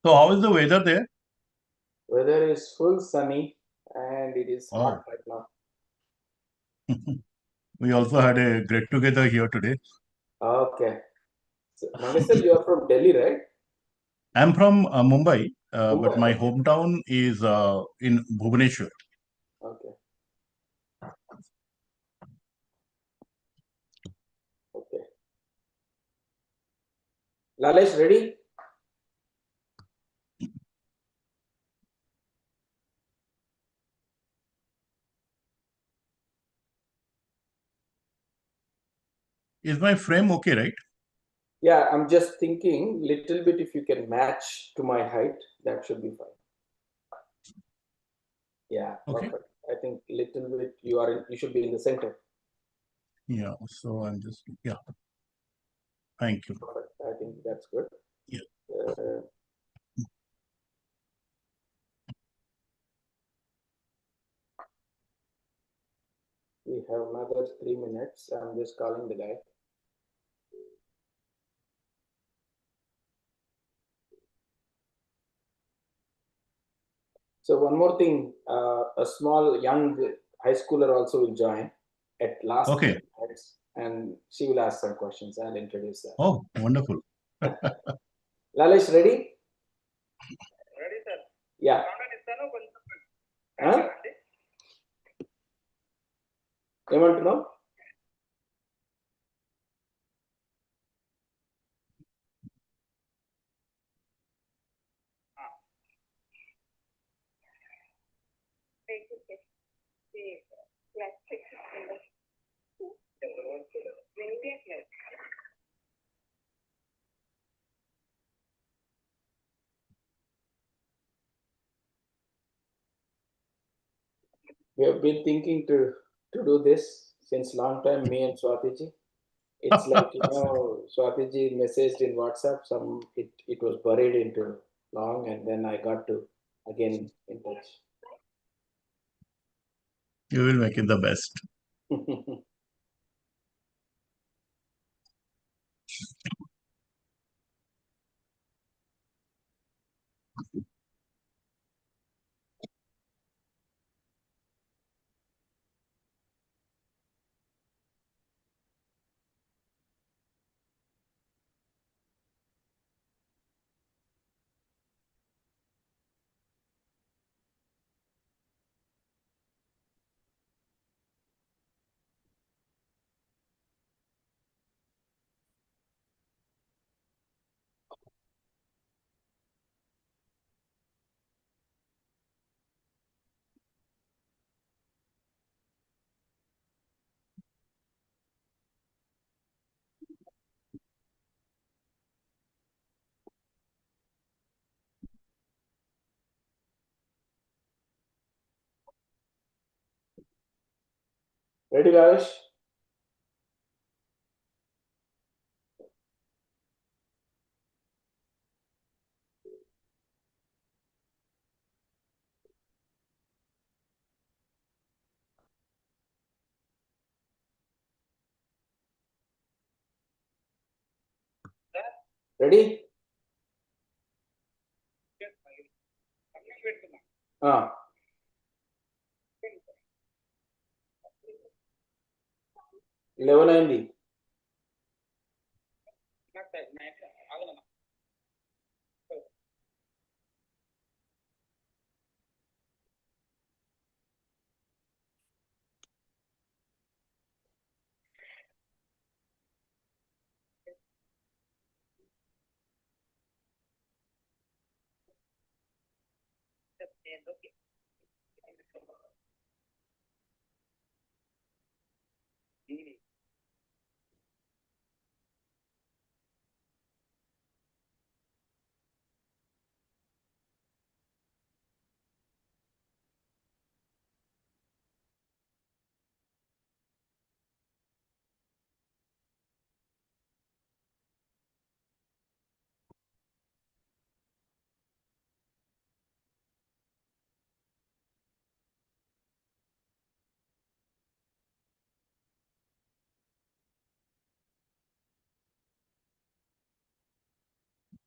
So how is the weather there? Weather is full sunny and it is hot Oh, right now. we also had a get together here today. Okay. So, Mangesal, you are from Delhi, right? I'm from Mumbai, but Mumbai. my Okay. hometown is in Bhubaneswar. Okay. Okay. Lalesh, ready? Is my frame okay, right? Yeah, I'm just thinking little bit if you can match to my height, that should be fine. Yeah, Okay. perfect. I think little bit you should be in the center. Yeah. So I'm just yeah. Thank you. Perfect. I think that's good. Yeah. Uh, we have another 3 minutes. I'm just calling the guy. So one more thing, a small young high schooler also will join at last Okay. 3 minutes, and she will ask some questions. I'll introduce her. Oh, wonderful. Lalesh, ready? Ready, sir. Yeah. Huh? ఏమంటున్నావు? We have been thinking to do this since long time, me and Swatiji. It's like Swatiji messaged in WhatsApp. It was buried into long, and then I got to again in touch. You will make it the best. Ready, Rajesh? Ready? Ah. 11 అయింది.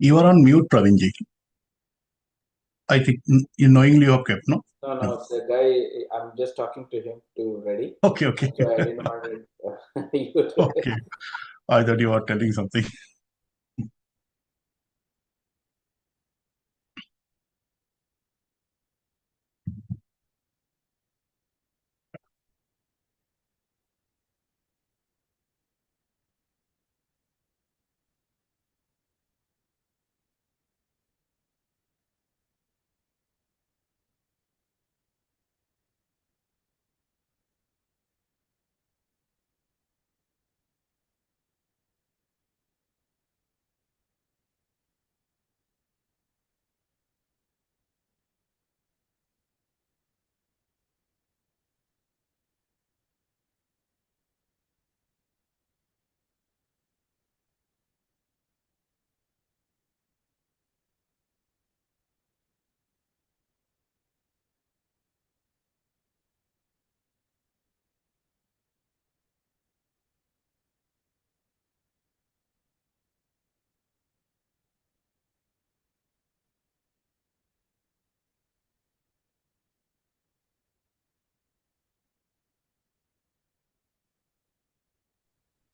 You are on mute, Praveenji. I think you knowingly you have kept, no? No, the guy, I'm just talking to him to ready. Okay. So I didn't want you to. Okay. I thought you were telling something.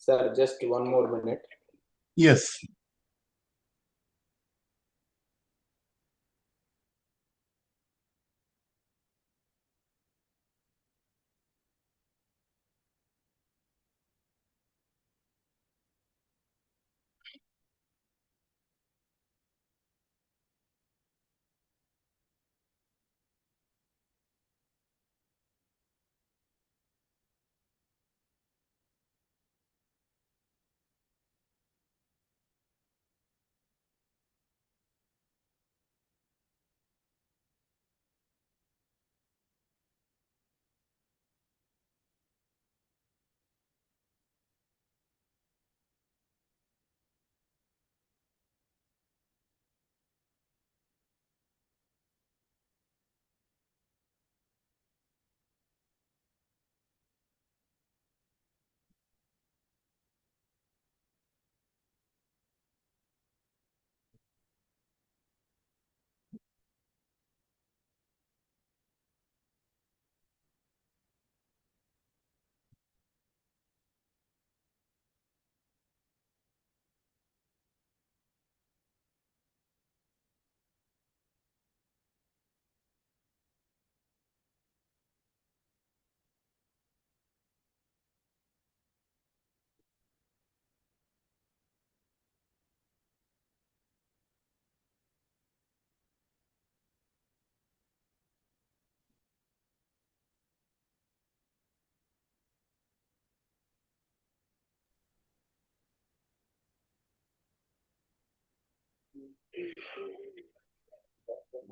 Sir, just one more minute. Yes.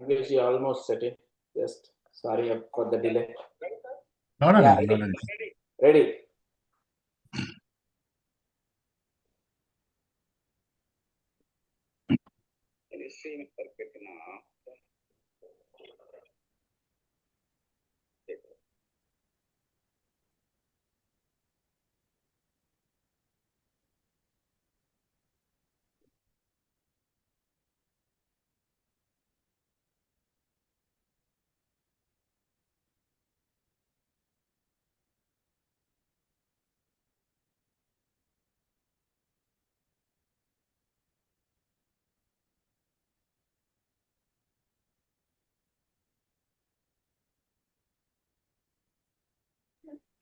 English almost set in. Just sorry for the delay. Not an Yeah, issue, not an issue. ready. Can you see me perfect now?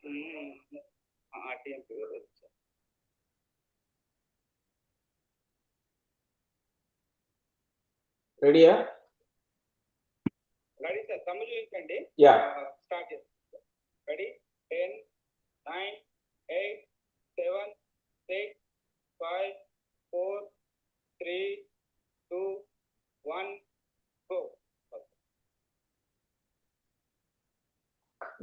RTM Ready, yeah? Ready, sir. Tamil Kandi. Yeah. Start it. Ready? 10, 9, 8, 7, 6, 5, 4, 3, 2, 1, go.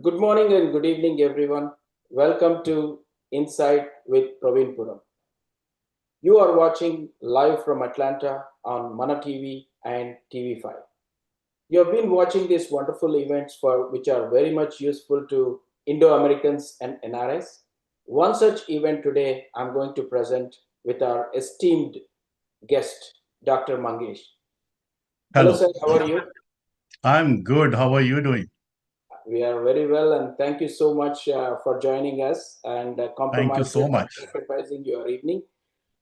Good morning and good evening, everyone. Welcome to Insight with Praveen Puram. You are watching live from Atlanta on Mana TV and TV5. You have been watching these wonderful events for which are very much useful to Indo-Americans and NRIs. One such event today I'm going to present with our esteemed guest, Dr. Mangesh. Hello, Hello. sir. How are you? I'm good. How are you doing? We are very well, and thank you so much for joining us and Thank you so much. sacrificing your evening.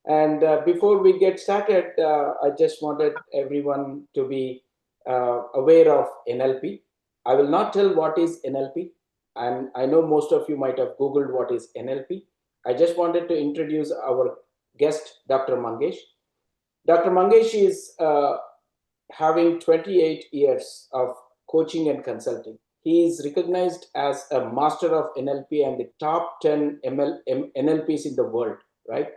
And before we get started, I just wanted everyone to be aware of NLP. I will not tell what is NLP, and I know most of you might have Googled what is NLP. I just wanted to introduce our guest, Dr. Mangesh. Dr. Mangesh is having 28 years of coaching and consulting. He is recognized as a master of NLP and the top 10 NLPs in the world, right?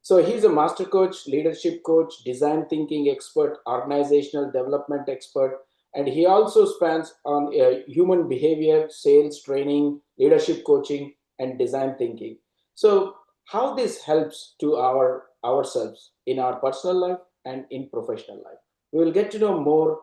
So he's a master coach, leadership coach, design thinking expert, organizational development expert, and he also spans on human behavior, sales training, leadership coaching, and design thinking. So how this helps to ourselves in our personal life and in professional life. We will get to know more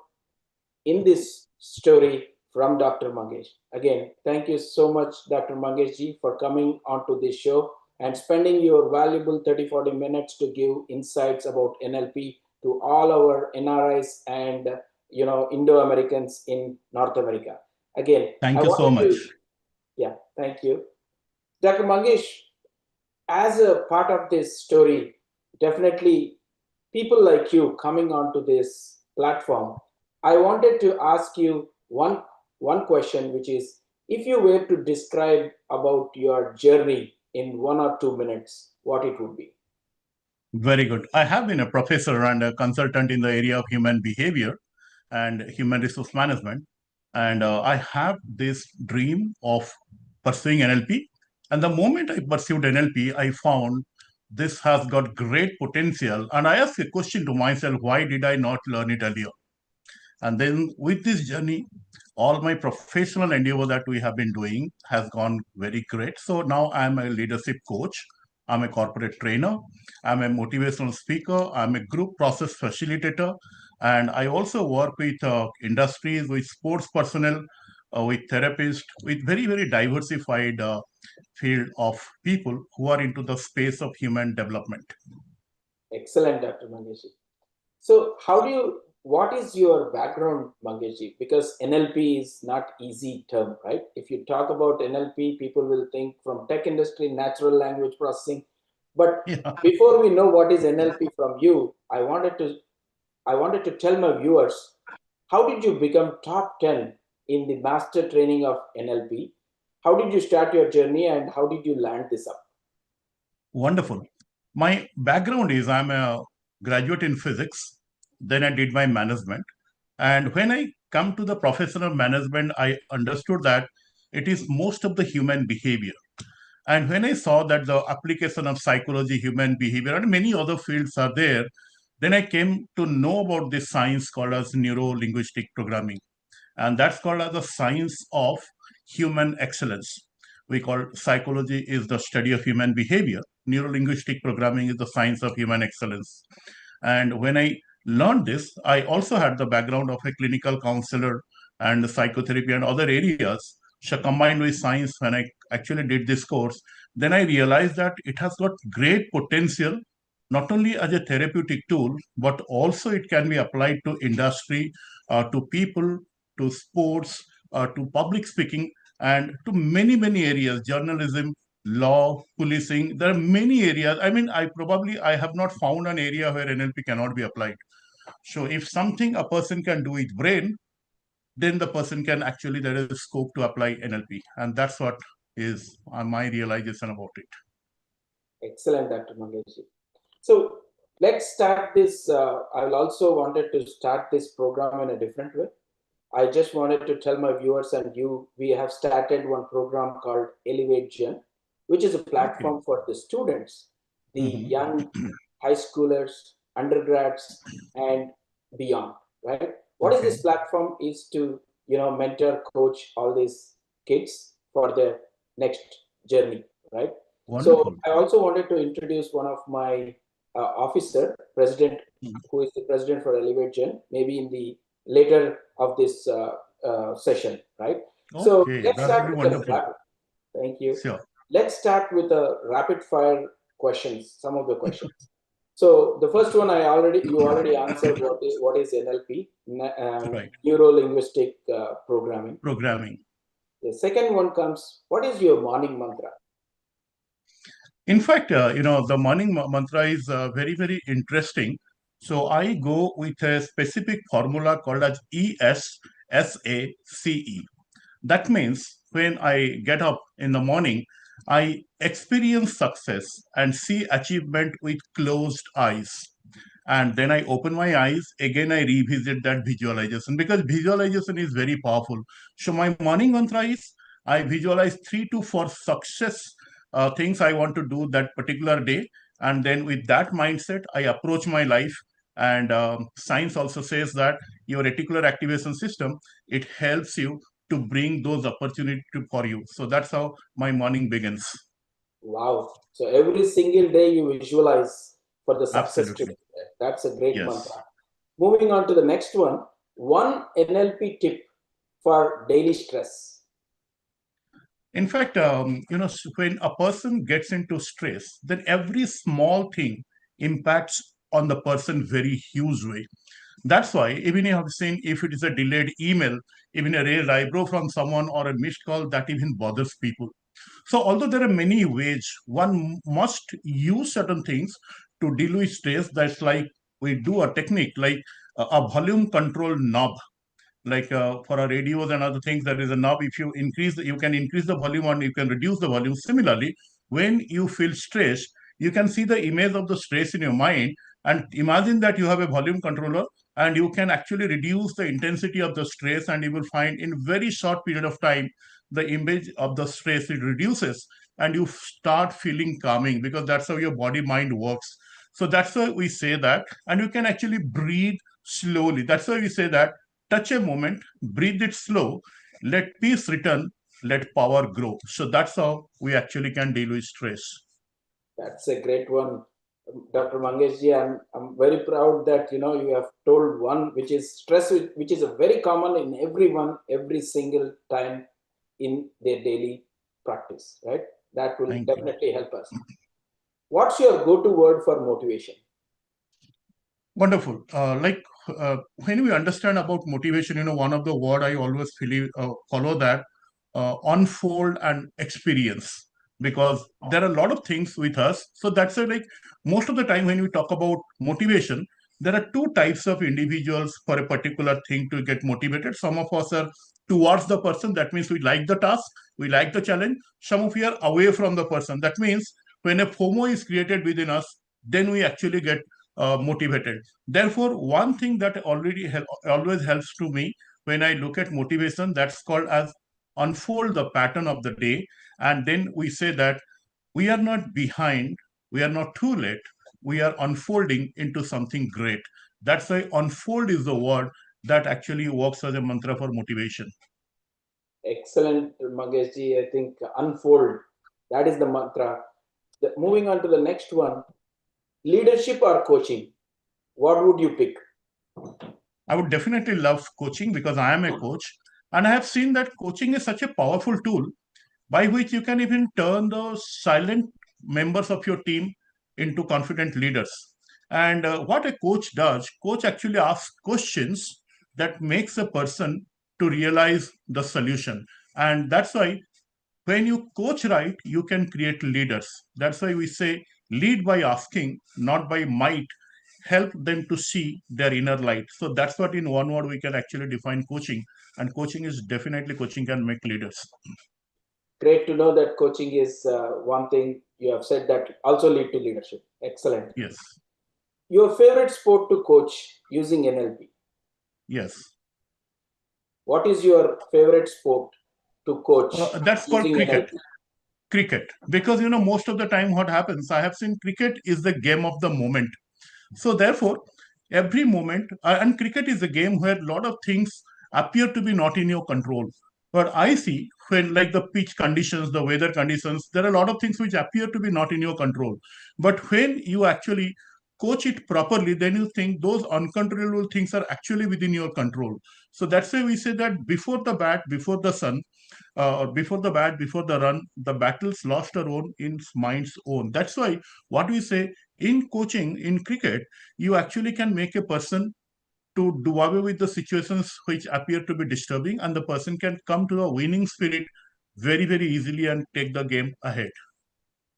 in this story from Dr. Mangesh. Again, thank you so much, Dr. Mangesh ji, for coming onto this show and spending your valuable 30-40 minutes to give insights about NLP to all our NRIs and Indo-Americans in North America. Again, I Thank you so wanted much. to, yeah, thank you. Dr. Mangesh, as a part of this story, definitely people like you coming onto this platform, I wanted to ask you one question, which is if you were to describe about your journey in 1 or 2 minutes, what it would be. Very good. I have been a professor and a consultant in the area of human behavior and human resource management. And I have this dream of pursuing NLP. And the moment I pursued NLP, I found this has got great potential. And I asked a question to myself, why did I not learn it earlier? And then with this journey, all my professional endeavor that we have been doing has gone very great. So now I'm a leadership coach. I'm a corporate trainer. I'm a motivational speaker. I'm a group process facilitator. And I also work with industries, with sports personnel, with therapists, with very, very diversified field of people who are into the space of human development. Excellent, Dr. Mangesh. So, what is your background, Mangesh? Because NLP is not easy term, right? If you talk about NLP, people will think from tech industry, natural language processing. But Yeah. before we know what is NLP from you, I wanted to tell my viewers, how did you become top 10 in the master training of NLP? How did you start your journey and how did you land this up? Wonderful. My background is I'm a graduate in physics. Then I did my management. And when I come to the professional management, I understood that it is most of the human behavior. And when I saw that the application of psychology, human behavior, and many other fields are there, then I came to know about this science called as neuro-linguistic programming. And that's called as the science of human excellence. We call psychology is the study of human behavior. Neuro-linguistic programming is the science of human excellence. And when I learned this, I also had the background of a clinical counselor and psychotherapy and other areas. So combined with science, when I actually did this course, then I realized that it has got great potential, not only as a therapeutic tool, but also it can be applied to industry, to people, to sports, to public speaking, and to many, many areas, journalism, law, policing. There are many areas. I mean, I have not found an area where NLP cannot be applied. So if something a person can do with brain, then the person can actually, there is scope to apply NLP. And that's what is my realization about it. Excellent, Dr. Mangesh. So let's start this. I will also wanted to start this program in a different way. I just wanted to tell my viewers and you, we have started one program called Elevate Gen, which is a Okay. platform for the students, the Mhm. young high schoolers, undergrads, and beyond. Right? What is Okay. this platform is to mentor, coach all these kids for their next journey. Right? So Wonderful. I also wanted to introduce one of my officer, president, Mhm. who is the president for Elevate Gen, maybe in the later of this session, right? So Okay, let's that will start be with the wonderful. rapid. Thank you. Sure. Let's start with the rapid fire questions. Some of the questions. So the first one you already answered what is NLP, Right. neuro linguistic programming. Programming. The second one comes, what is your morning mantra? In fact, the morning mantra is very, very interesting. So I go with a specific formula called as ESSACE. That means when I get up in the morning, I experience success and see achievement with closed eyes. And then I open my eyes, again I revisit that visualization because visualization is very powerful. So my morning mantra is I visualize 3 to 4 success things I want to do that particular day. And then with that mindset, I approach my life. And science also says that your reticular activation system, it helps you to bring those opportunities for you. So that's how my morning begins. Wow. So every single day you visualize for the success Absolutely. today. That's a great Yes. mantra. Moving on to the next one NLP tip for daily stress. In fact, when a person gets into stress, then every small thing impacts on the person very huge way. That's why even you have seen if it is a delayed email, even a raised eyebrow from someone or a missed call, that even bothers people. So although there are many ways, one must use certain things to deal with stress. That's like we do a technique like a volume control knob, like for our radios and other things, there is a knob. If you increase, you can increase the volume and you can reduce the volume. Similarly, when you feel stressed, you can see the image of the stress in your mind and imagine that you have a volume controller, and you can actually reduce the intensity of the stress, and you will find in very short period of time the image of the stress, it reduces, and you start feeling calming, because that's how your body mind works. So that's why we say that. And you can actually breathe slowly. That's why we say that touch a moment, breathe it slow, let peace return, let power grow. So that's how we actually can deal with stress. That's a great one, Dr. Mangeshji. I'm very proud that you have told one which is stress, which is a very common in everyone every single time in their daily practice, right? That will Thank you. definitely help us. What's your go-to word for motivation? Wonderful. When we understand about motivation, one of the word I always follow that unfold and experience, because there are a lot of things with us. So that's why, like most of the time when we talk about motivation, there are two types of individuals for a particular thing to get motivated. Some of us are towards the person. That means we like the task, we like the challenge. Some of you are away from the person. That means when a FOMO is created within us, then we actually get motivated. Therefore, one thing that always helps to me when I look at motivation, that's called as unfold the pattern of the day. And then we say that we are not behind, we are not too late, we are unfolding into something great. That's why unfold is the word that actually works as a mantra for motivation. Excellent, Mangeshji. I think unfold, that is the mantra. Moving on to the next one, leadership or coaching, what would you pick? I would definitely love coaching because I am a coach, and I have seen that coaching is such a powerful tool by which you can even turn the silent members of your team into confident leaders. And what a coach does, coach actually asks questions that makes a person to realize the solution. And that's why when you coach right, you can create leaders. That's why we say lead by asking, not by might. Help them to see their inner light. So that's what in one word we can actually define coaching. And coaching is definitely, coaching can make leaders. Great to know that coaching is one thing you have said that also lead to leadership. Excellent. Yes. Your favorite sport to coach using NLP? Yes. What is your favorite sport to coach That's called using cricket. NLP? Cricket. Because, most of the time what happens, I have seen cricket is the game of the moment. So therefore, every moment, and cricket is a game where a lot of things appear to be not in your control. But I see when, like the pitch conditions, the weather conditions, there are a lot of things which appear to be not in your control. But when you actually coach it properly, then you think those uncontrollable things are actually within your control. So that's why we say that before the bat, before the sun, or before the bat, before the run, the battles lost are won in mind's own. That's why what we say in coaching, in cricket, you actually can make a person to do away with the situations which appear to be disturbing, and the person can come to a winning spirit very, very easily and take the game ahead.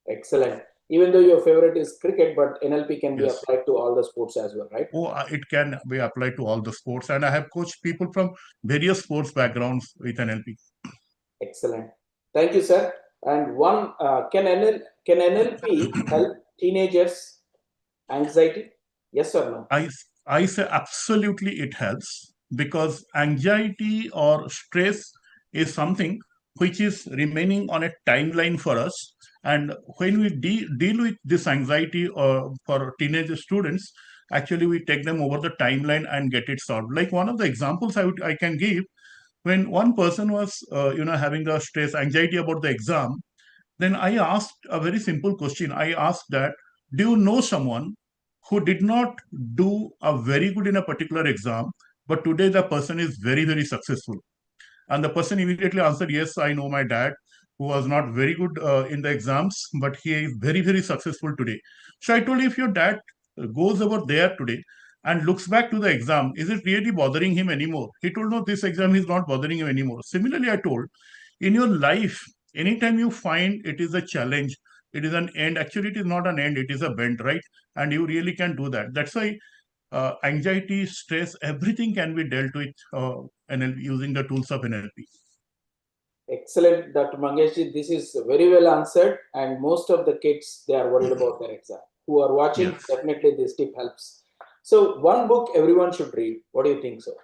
Excellent. Even though your favorite is cricket, but NLP can be Yes. applied to all the sports as well, right? Oh, it can be applied to all the sports, and I have coached people from various sports backgrounds with NLP. Excellent. Thank you, sir. And one, can NLP help teenagers anxiety? Yes or no? I say absolutely it helps, because anxiety or stress is something which is remaining on a timeline for us. And when we deal with this anxiety for teenage students, actually we take them over the timeline and get it solved. Like one of the examples I can give, when one person was having a stress anxiety about the exam, then I asked a very simple question. I asked that, do you know someone who did not do a very good in a particular exam, but today the person is very, very successful? And the person immediately answered, yes, I know my dad, who was not very good in the exams, but he is very, very successful today. So I told, if your dad goes over there today and looks back to the exam, is it really bothering him anymore? He told, no, this exam is not bothering him anymore. Similarly, I told, in your life, anytime you find it is a challenge, it is an end. Actually, it is not an end, it is a bend, right? And you really can do that. That's why anxiety, stress, everything can be dealt with NLP, using the tools of NLP. Excellent, Dr. Mangeshji. This is very well answered, and most of the kids, they are worried about their exam. Who are watching, Yes. definitely this tip helps. So, one book everyone should read. What do you think, sir?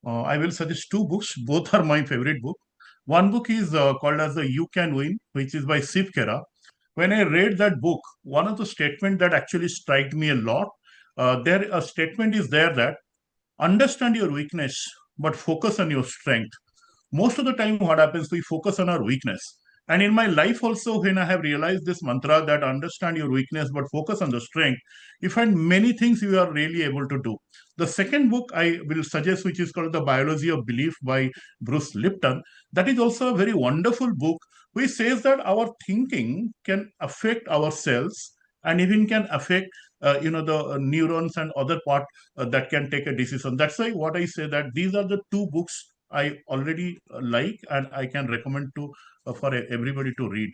I will suggest two books. Both are my favorite book. One book is called as the You Can Win, which is by Steve Kera. When I read that book, one of the statement that actually struck me a lot, there a statement is there that understand your weakness, but focus on your strength. Most of the time what happens, we focus on our weakness. And in my life also, when I have realized this mantra that understand your weakness but focus on the strength, you find many things you are really able to do. The second book I will suggest, which is called The Biology of Belief by Bruce Lipton, that is also a very wonderful book which says that our thinking can affect our cells and even can affect the neurons and other part that can take a decision. That's why what I say that these are the two books I already like and I can recommend to for everybody to read.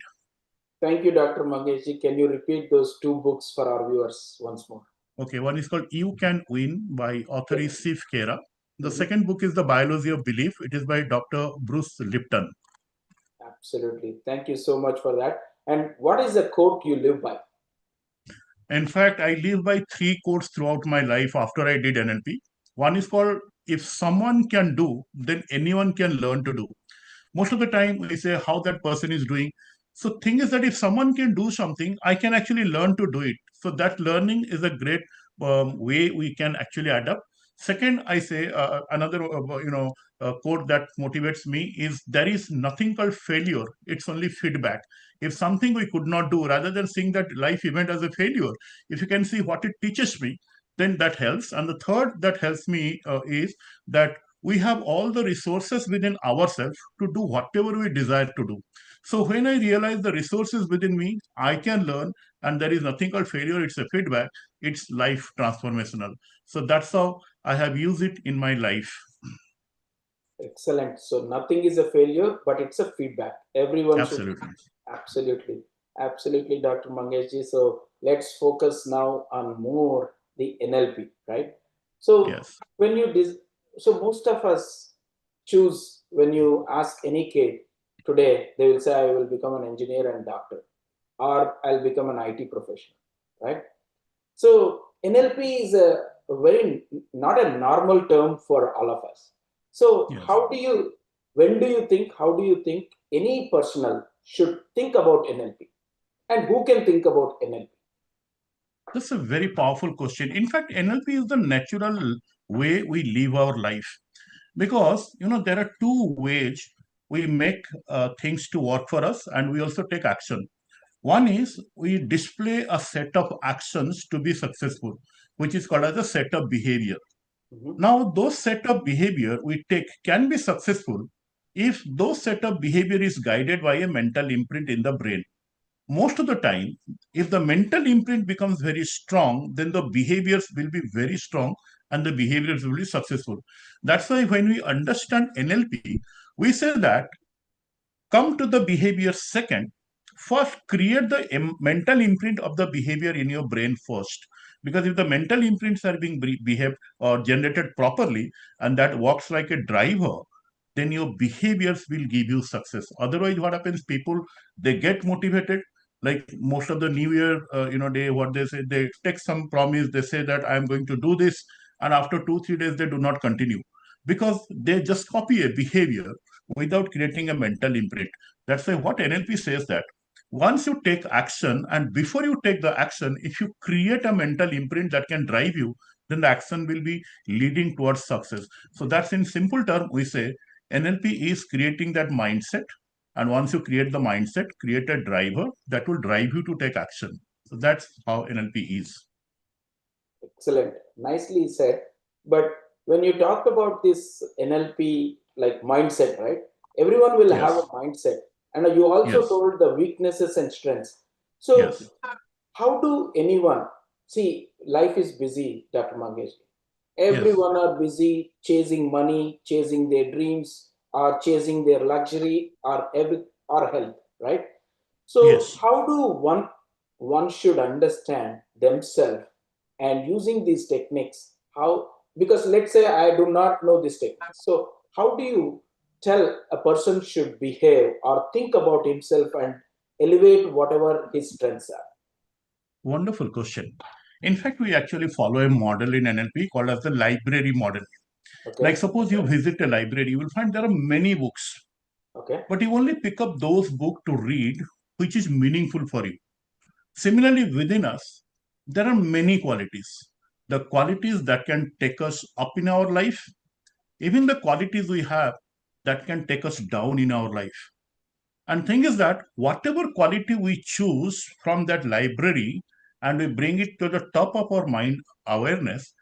Thank you, Dr. Mangeshji. Can you repeat those two books for our viewers once more? Okay, one is called You Can Win by author is Steve Kera. The Mhm. second book is The Biology of Belief. It is by Dr. Bruce Lipton. Absolutely. Thank you so much for that. And what is the quote you live by? In fact, I live by three quotes throughout my life after I did NLP. One is called, if someone can do, then anyone can learn to do. Most of the time we say how that person is doing. So thing is that if someone can do something, I can actually learn to do it. So that learning is a great way we can actually adapt. Second, I say another quote that motivates me is, there is nothing called failure, it's only feedback. If something we could not do, rather than seeing that life event as a failure, if you can see what it teaches me, then that helps. And the third that helps me is that we have all the resources within ourselves to do whatever we desire to do. So when I realize the resources within me, I can learn, and there is nothing called failure, it's a feedback, it's life transformational. So that's how I have used it in my life. Excellent. So nothing is a failure, but it's a feedback. Everyone should. Absolutely. Absolutely. Absolutely, Dr. Mangeshji. So let's focus now on more the NLP, right? So Yes. when you so most of us choose, when you ask any kid today, they will say, I will become an engineer and doctor, or I'll become an IT professional, right? So NLP is a very not a normal term for all of us. So Yes. how do you, when do you think, how do you think any personal should think about NLP, and who can think about NLP? That's a very powerful question. In fact, NLP is the natural way we live our life, because there are two ways we make things to work for us, and we also take action. One is we display a set of actions to be successful, which is called as a set of behavior. Mhm. Now, those set of behavior we take can be successful if those set of behavior is guided by a mental imprint in the brain. Most of the time, if the mental imprint becomes very strong, then the behaviors will be very strong and the behaviors will be successful. That's why when we understand NLP, we say that come to the behavior second. First, create the mental imprint of the behavior in your brain first. Because if the mental imprints are being behaved or generated properly and that works like a driver, then your behaviors will give you success. Otherwise, what happens? People they get motivated. Like most of the New Year, they what they say, they take some promise. They say that I am going to do this, and after 2 3 days, they do not continue because they just copy a behavior without creating a mental imprint. That's why what NLP says that once you take action and before you take the action, if you create a mental imprint that can drive you, then the action will be leading towards success. So that's in simple term, we say NLP is creating that mindset. And once you create the mindset, create a driver that will drive you to take action. So that's how NLP is. Excellent. Nicely said. But when you talk about this NLP like mindset, right? Everyone will have a Yes. mindset. And you also Yes. told the weaknesses and strengths. So Yes. how do anyone see life is busy, Dr. Mangesh? Yes. Everyone are busy chasing money, chasing their dreams, or chasing their luxury or health, right? So Yes. how do one should understand themselves and using these techniques? How, because let's say I do not know this technique. So how do you tell a person should behave or think about himself and elevate whatever his strengths are? Wonderful question. In fact, we actually follow a model in NLP called as the library model. Like Okay. suppose you visit a library, you will find there are many books, Okay. but you only pick up those books to read which is meaningful for you. Similarly, within us, there are many qualities. The qualities that can take us up in our life, even the qualities we have that can take us down in our life. And thing is that whatever quality we choose from that library and we bring it to the top of our mind awareness,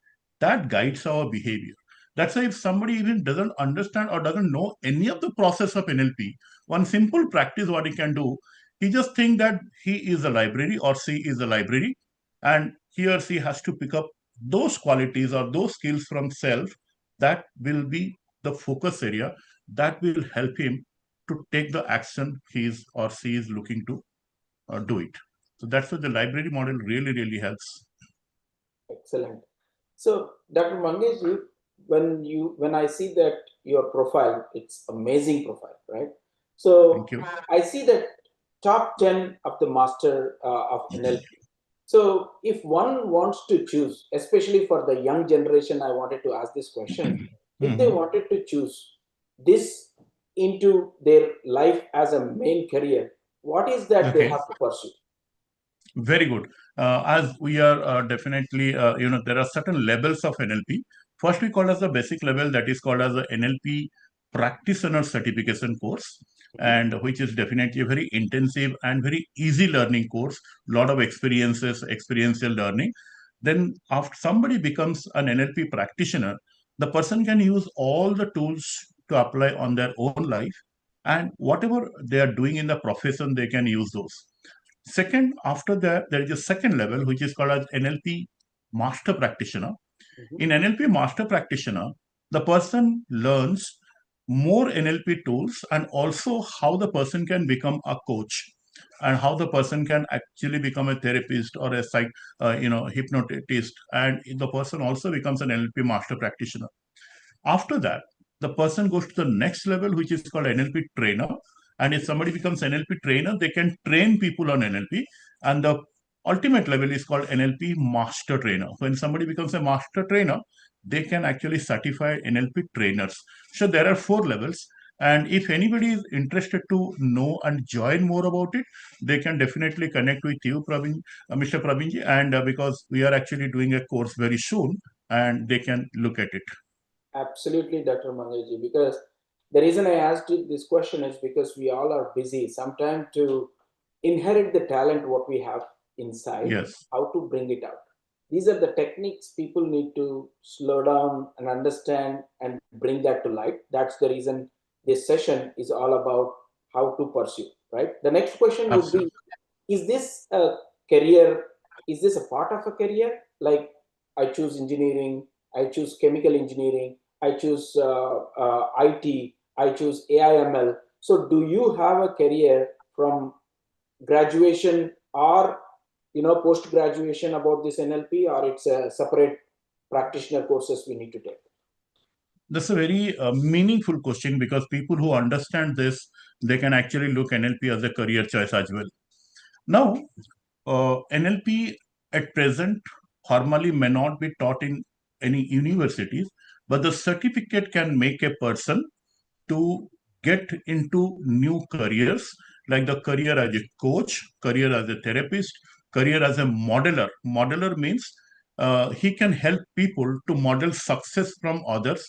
that guides our behavior. That's why if somebody even doesn't understand or doesn't know any of the process of NLP, one simple practice what he can do, he just think that he is a library or she is a library, and he or she has to pick up those qualities or those skills from self that will be the focus area that will help him to take the action he is or she is looking to do it. So that's why the library model really, really helps. Excellent. So, Dr. Mangesh, when I see that your profile, it's amazing profile, right? So Thank you. I see that top 10 of the master of NLP. So if one wants to choose, especially for the young generation, I wanted to ask this question. If they Mhm. wanted to choose this into their life as a main career, what is that they Okay. have to pursue? Very good. As we are definitely, there are certain levels of NLP. First, we call as the basic level that is called as the NLP practitioner certification course, Mhm. and which is definitely a very intensive and very easy learning course. Lot of experiences, experiential learning. Then, after somebody becomes an NLP practitioner, the person can use all the tools to apply on their own life, and whatever they are doing in the profession, they can use those. Second, after that, there is a second level which is called as NLP Master Practitioner. Mhm. In NLP Master Practitioner, the person learns more NLP tools and also how the person can become a coach and how the person can actually become a therapist or a hypnotist, and the person also becomes an NLP Master Practitioner. After that, the person goes to the next level, which is called NLP trainer. And if somebody becomes NLP trainer, they can train people on NLP. And the ultimate level is called NLP master trainer. When somebody becomes a master trainer, they can actually certify NLP trainers. So there are 4 levels. And if anybody is interested to know and join more about it, they can definitely connect with you, Mr. Pravinji, and because we are actually doing a course very soon, and they can look at it. Absolutely, Dr. Mangeji, because the reason I asked you this question is because we all are busy. Sometimes to inherit the talent what we have inside, Yes, how to bring it out. These are the techniques people need to slow down and understand and bring that to light. That's the reason this session is all about how to pursue, right? The next question would be, absolutely. is this a career? Is this a part of a career? Like, I choose engineering, I choose chemical engineering, I choose IT, I choose AIML. So do you have a career from graduation or post graduation about this NLP, or it's a separate practitioner courses we need to take? That's a very meaningful question because people who understand this, they can actually look NLP as a career choice as well. Now, NLP at present formally may not be taught in any universities, but the certificate can make a person to get into new careers, like the career as a coach, career as a therapist, career as a modeler. Modeler means he can help people to model success from others,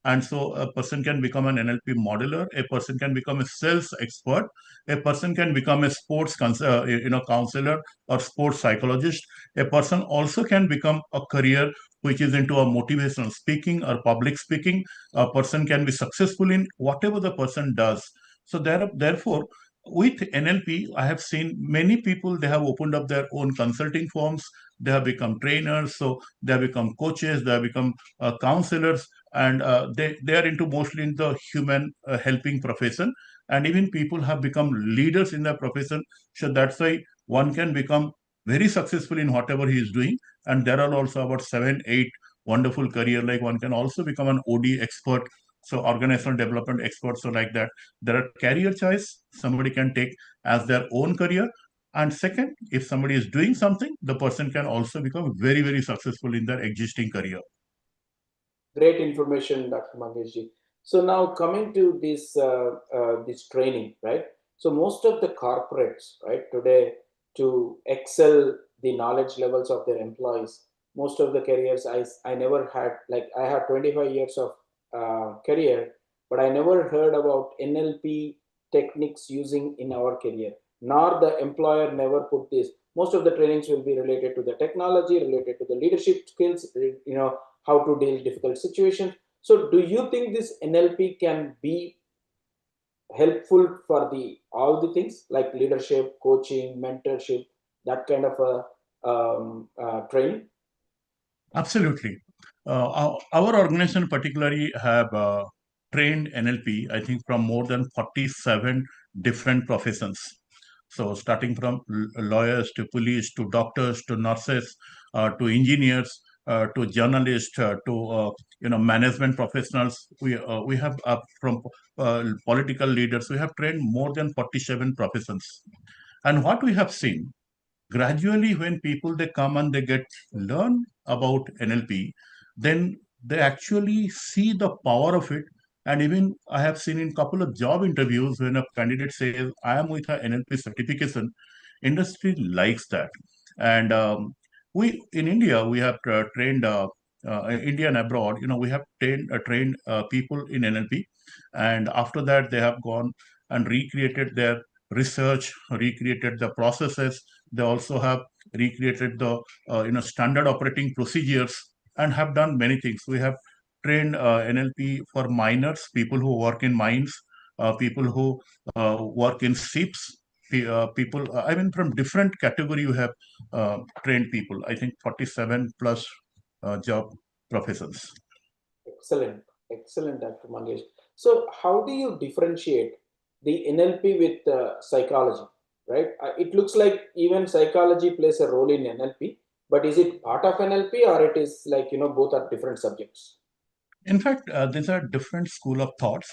and so a person can become an NLP modeler, a person can become a sales expert, a person can become a counselor or sports psychologist. A person also can become a career which is into a motivational speaking or public speaking. A person can be successful in whatever the person does. So therefore, with NLP, I have seen many people, they have opened up their own consulting firms, they have become trainers, so they have become coaches, they have become counselors, and they are into mostly in the human helping profession, and even people have become leaders in their profession. So that's why one can become very successful in whatever he is doing, and there are also about 7 8 wonderful career, like one can also become an OD expert, so organizational development expert. So like that, there are career choice somebody can take as their own career. And second, if somebody is doing something, the person can also become very very successful in their existing career. Great information, Dr. Mangeshji. So now coming to this training, right? So most of the corporates, right, today, to excel the knowledge levels of their employees, most of the careers, I never had, like, I have 25 years of career, but I never heard about NLP techniques using in our career, nor the employer never put this. Most of the trainings will be related to the technology, related to the leadership skills, how to deal difficult situations. So do you think this NLP can be helpful for the all the things like leadership, coaching, mentorship, that kind of a training? Absolutely. Our organization particularly have trained NLP, I think, from more than 47 different professions. So starting from lawyers to police to doctors to nurses to engineers to journalists to management professionals. We have from political leaders. We have trained more than 47 professions. And what we have seen gradually, when people they come and they get learn about NLP, then they actually see the power of it. And even I have seen in couple of job interviews, when a candidate says I am with a NLP certification, industry likes that. And we in India, we have trained India and abroad, we have trained people in NLP, and after that they have gone and recreated their research, recreated the processes. They also have recreated the standard operating procedures and have done many things. We have trained NLP for miners, people who work in mines, people who work in ships, people. I mean, from different category, you have trained people. I think 47 plus job professions. Excellent, excellent, Dr. Mangesh. So, how do you differentiate the NLP with psychology? Right? It looks like even psychology plays a role in NLP, but is it part of NLP, or it is like both are different subjects? In fact, these are different school of thoughts.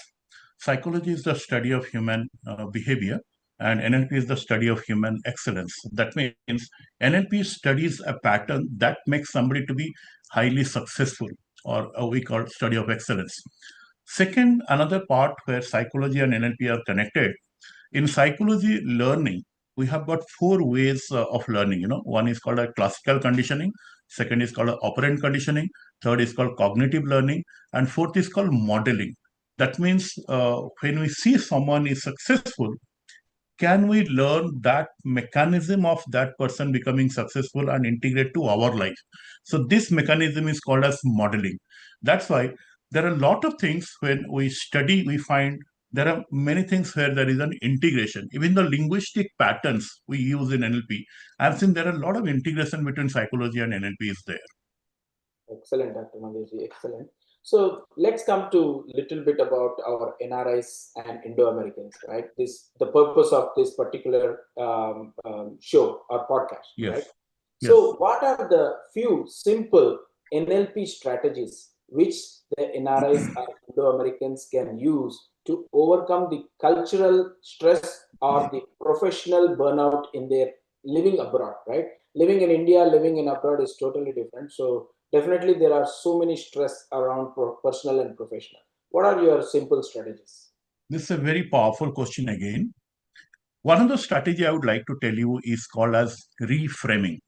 Psychology is the study of human behavior, and NLP is the study of human excellence. That means NLP studies a pattern that makes somebody to be highly successful, or we call study of excellence. Second, another part where psychology and NLP are connected. In psychology learning, we have got four ways of learning. One is called a classical conditioning, second is called operant conditioning, third is called cognitive learning, and fourth is called modeling. That means when we see someone is successful, can we learn that mechanism of that person becoming successful and integrate to our life? So this mechanism is called as modeling. That's why there are a lot of things when we study, we find there are many things where there is an integration. Even the linguistic patterns we use in NLP, I've seen there are a lot of integration between psychology and NLP is there. Excellent, Dr. Mangesh, excellent. So let's come to little bit about our NRIs and Indo-Americans, right? This the purpose of this particular show or podcast, Yes, right? yes. So what are the few simple NLP strategies which the NRIs or Indo-Americans can use to overcome the cultural stress or the professional burnout in their living abroad, right? Living in India, living in abroad is totally different. So definitely there are so many stress around personal and professional. What are your simple strategies? This is a very powerful question again. One of the strategy I would like to tell you is called as reframing.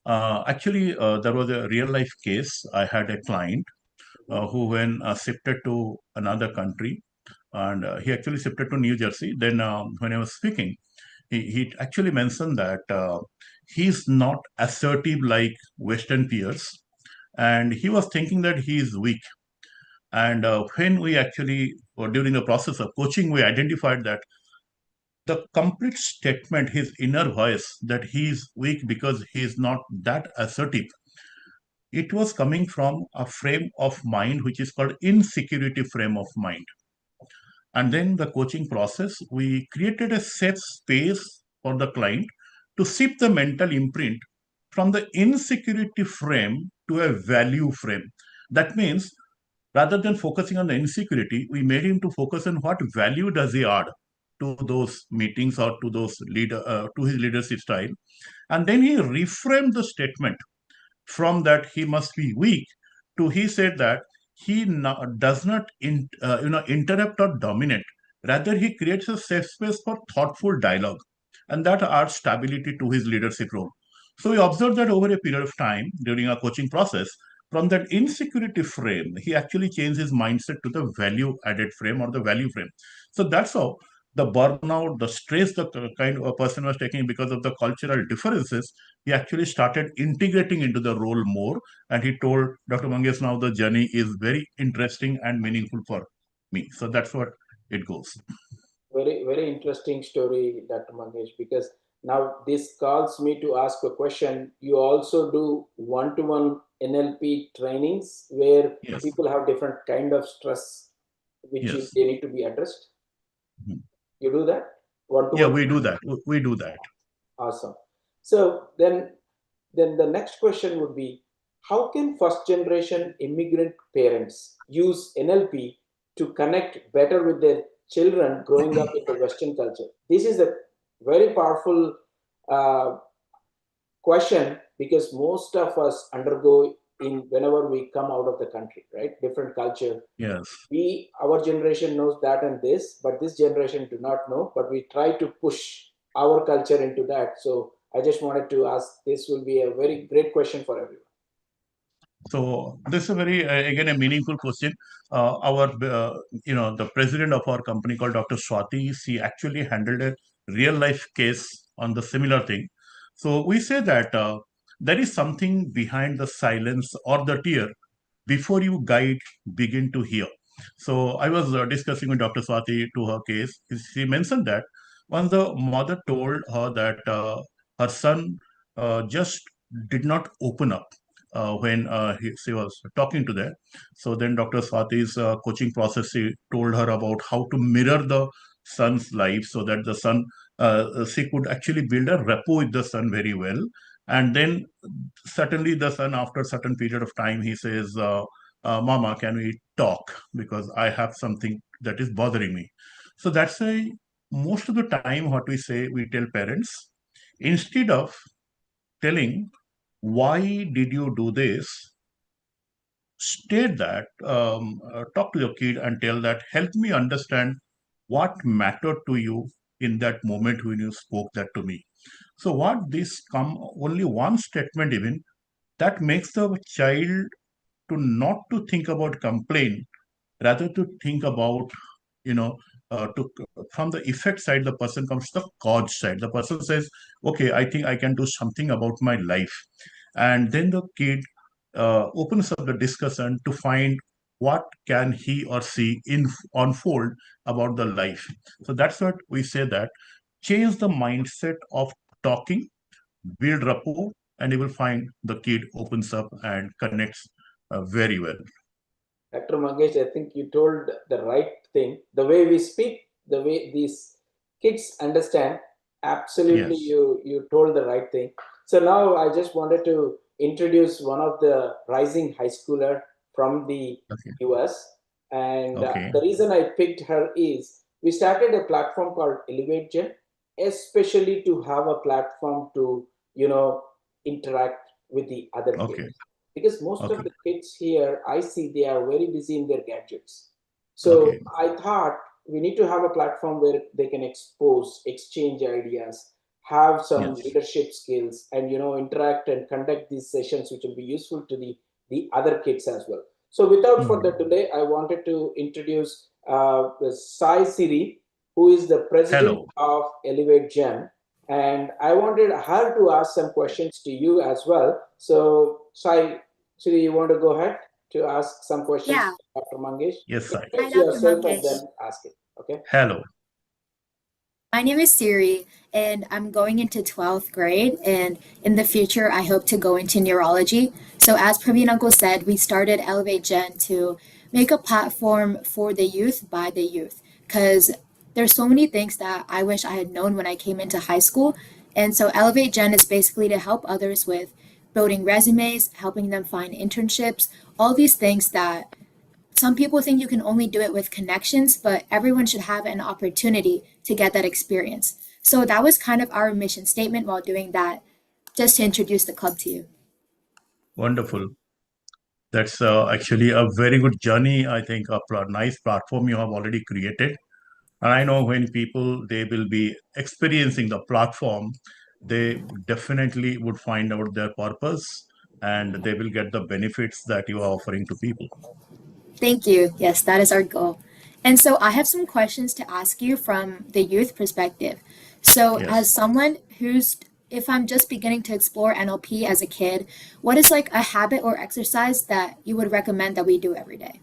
Actually, there was a real life case. I had a client Mhm. who, when shifted to another country, and he actually shifted to New Jersey. Then, when I was speaking, he actually mentioned that he's not assertive like Western peers, and he was thinking that he is weak. And when we actually, or during the process of coaching, we identified that the complete statement, his inner voice, that he is weak because he is not that assertive, it was coming from a frame of mind which is called insecurity frame of mind. And then the coaching process, we created a safe space for the client to shift the mental imprint from the insecurity frame to a value frame. That means rather than focusing on the insecurity, we made him to focus on what value does he add to those meetings or to those to his leadership style. And then he reframed the statement from that he must be weak to he said that he does not interrupt or dominate. Rather, he creates a safe space for thoughtful dialogue, and that adds stability to his leadership role. So we observed that over a period of time during our coaching process, from that insecurity frame, he actually changed his mindset to the value added frame or the value frame. So that's how the burnout, the stress the kind of a person was taking because of the cultural differences, he actually started integrating into the role more. And he told Dr. Mangesh, now the journey is very interesting and meaningful for me. So that's what it goes. Very, very interesting story, Dr. Mangesh, because now this calls me to ask a question. You also do one-to-one NLP trainings where Yes, people have different kind of stress which yes. they need to be addressed. Mhm. You do that Yeah, one-to-one. we do that. We do that. Awesome. So then the next question would be, how can first generation immigrant parents use NLP to connect better with their children growing up in the Western culture? This is a very powerful uh, question because most of us undergo in whenever we come out of the country, right? Different culture. Yes. We, our generation knows that and this, but this generation do not know, but we try to push our culture into that. So I just wanted to ask, this will be a very great question for everyone. So this is a very again a meaningful question. Our the president of our company called Dr. Swati, she actually handled a real life case on the similar thing. So we say that there is something behind the silence or the tear before you guide begin to hear. So I was discussing with Dr. Swati to her case. She mentioned that once the mother told her that her son just did not open up when she was talking to them. So then Dr. Swati's coaching process, she told her about how to mirror the son's life so that the son, she could actually build a rapport with the son very well. And then certainly the son, after a certain period of time, he says, Mama, can we talk? Because I have something that is bothering me. So that's why most of the time, what we say, we tell parents, instead of telling, why did you do this? State that, talk to your kid and tell that, help me understand what mattered to you in that moment when you spoke that to me. So what this come only one statement even that makes the child to not to think about complaint, rather to think about, you know, from the effect side, the person comes to the cause side. The person says, okay, I think I can do something about my life. And then the kid opens up the discussion to find what can he or she unfold about the life. So that's what we say, that change the mindset of talking, build rapport, and you will find the kid opens up and connects very well. Dr. Mangesh, I think you told the right thing. The way we speak, the way these kids understand, absolutely Yes. you told the right thing. So now I just wanted to introduce one of the rising high schooler from the Okay. US. And Okay. the reason I picked her is we started a platform called Elevate Gen, especially to have a platform to, interact with the other kids, Okay. because most of Okay. the kids here I see they are very busy in their gadgets. So Okay. I thought we need to have a platform where they can expose, exchange ideas, have some Yes. leadership skills, and interact and conduct these sessions which will be useful to the other kids as well. So without further Mhm. delay, I wanted to introduce Sai Siri, who is the president Hello. of Elevate Gen, and I wanted her to ask some questions to you as well. So, Sai, you want to go ahead to ask some questions Yeah. to Dr. Mangesh? Yes, Sai. Hi, Introduce Dr. yourself and Mangesh. then ask it. Okay. Hello. My name is Siri, and I'm going into 12th grade. And in the future, I hope to go into neurology. So, as Praveen Uncle said, we started Elevate Gen to make a platform for the youth by the youth. Because there's so many things that I wish I had known when I came into high school. And so, Elevate Gen is basically to help others with building resumes, helping them find internships, all these things that some people think you can only do it with connections, but everyone should have an opportunity to get that experience. So that was kind of our mission statement while doing that, just to introduce the club to you. Wonderful. That's actually a very good journey. I think a nice platform you have already created. And I know when people they will be experiencing the platform, they definitely would find out their purpose and they will get the benefits that you are offering to people. Thank you. Yes, that is our goal. And so I have some questions to ask you from the youth perspective. So, Yes. as someone if I'm just beginning to explore NLP as a kid, what is like a habit or exercise that you would recommend that we do every day?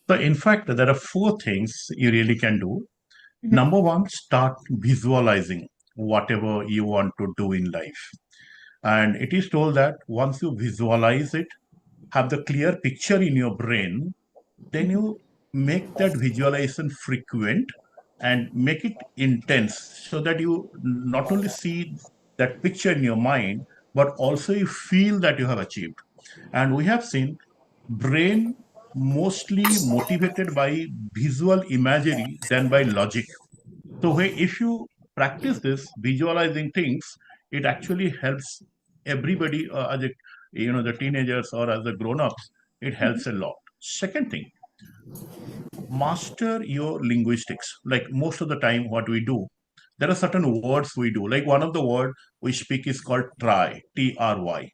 So, in fact, there are four things you really can do. Mhm. Number one, start visualizing whatever you want to do in life. And it is told that once you visualize it, have the clear picture in your brain, then you make that visualization frequent and make it intense so that you not only see that picture in your mind, but also you feel that you have achieved. And we have seen brain mostly motivated by visual imagery than by logic. So if you practice this visualizing things, it actually helps everybody, as the teenagers or as the grown-ups, it helps a lot. Second thing, master your linguistics. Like most of the time, what we do, there are certain words we do. Like one of the word we speak is called try, Try.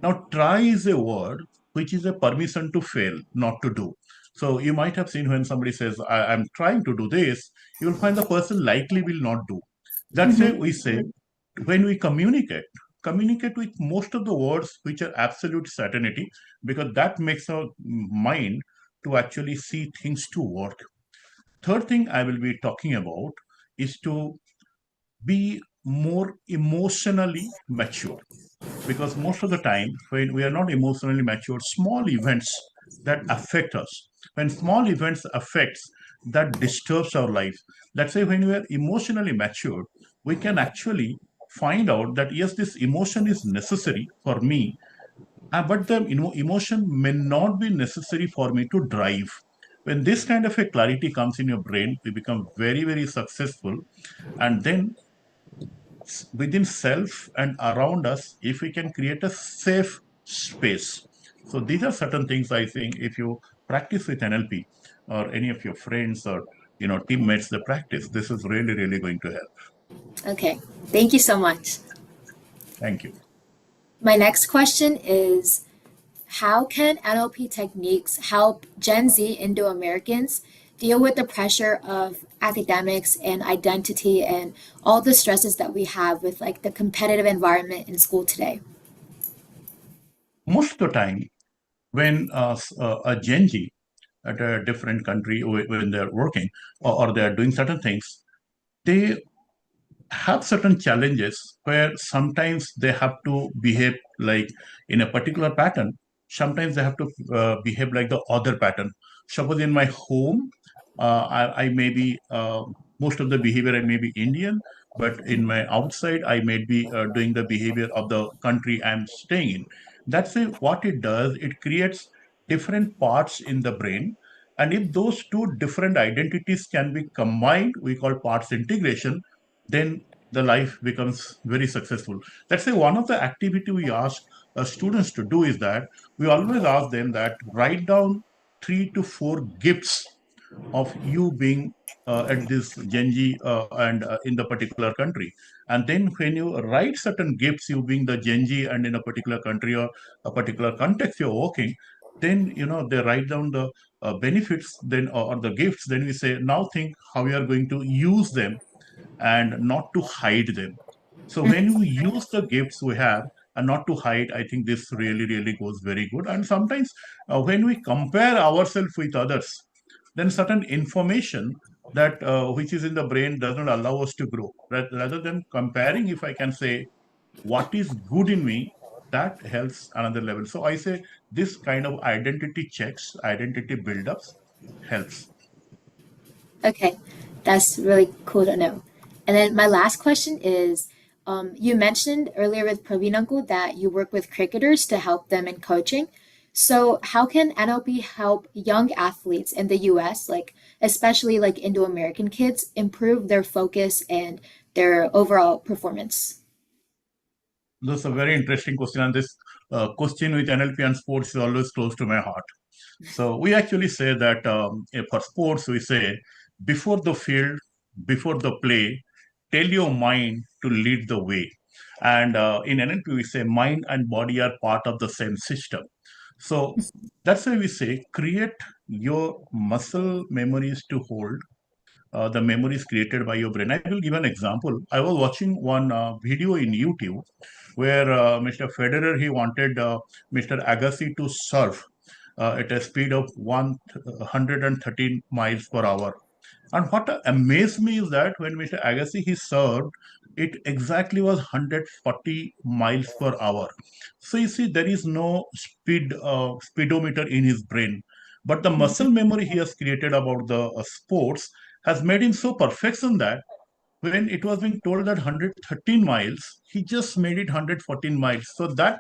Now, try is a word which is a permission to fail, not to do. So you might have seen when somebody says, I'm trying to do this, you will find the person likely will not do. That's why we say when we communicate with most of the words which are absolute certainty, because that makes our mind to actually see things to work. Third thing I will be talking about is to be more emotionally mature, because most of the time when we are not emotionally mature, small events that affect us, when small events affects, that disturbs our life. Let's say when we are emotionally mature, we can actually find out that yes, this emotion is necessary for me, but the emotion may not be necessary for me to drive. When this kind of a clarity comes in your brain, we become very, very successful. And then within self and around us, if we can create a safe space. So these are certain things I think if you practice with NLP or any of your friends or teammates, the practice, this is really, really going to help. Okay, thank you so much. Thank you. My next question is, how can NLP techniques help Gen Z Indo Americans deal with the pressure of academics and identity and all the stresses that we have with like the competitive environment in school today? Most of the time, when a Gen Z at a different country, when they're working or they're doing certain things, they have certain challenges where sometimes they have to behave like in a particular pattern. Sometimes they have to behave like the other pattern. Suppose in my home, I may be most of the behavior I may be Indian, but in my outside I may be doing the behavior of the country I'm staying in. That's what it does. It creates different parts in the brain, and if those two different identities can be combined, we call parts integration, then the life becomes very successful. That's why one of the activity we ask students to do is that we always ask them that write down 3 to 4 gifts of you being at this Genji and in the particular country. And then when you write certain gifts, you being the Genji and in a particular country or a particular context you're working, then they write down the benefits then or the gifts. Then we say now think how you are going to use them and not to hide them. So when we use the gifts we have and not to hide, I think this really, really goes very good. And sometimes when we compare ourselves with others, then certain information that which is in the brain doesn't allow us to grow. Rather than comparing, if I can say what is good in me, that helps another level. So I say this kind of identity checks, identity buildups helps. Okay, that's really cool to know. And then my last question is, you mentioned earlier with Praveen Uncle that you work with cricketers to help them in coaching. So how can NLP help young athletes in the US, like especially like Indo-American kids, improve their focus and their overall performance? That's a very interesting question, and this question with NLP and sports is always close to my heart. So we actually say that for sports, we say before the field, before the play, tell your mind to lead the way. And in NLP, we say mind and body are part of the same system. So that's why we say create your muscle memories to hold the memories created by your brain. I will give an example. I was watching one video in YouTube where Mr. Federer he wanted Mr. Agassi to serve at a speed of 113 miles per hour. And what amazed me is that when Mr. Agassi he served, it exactly was 140 miles per hour. So you see, there is no speedometer in his brain, but the muscle memory he has created about the sports has made him so perfection that when it was being told that 113 miles, he just made it 114 miles. So that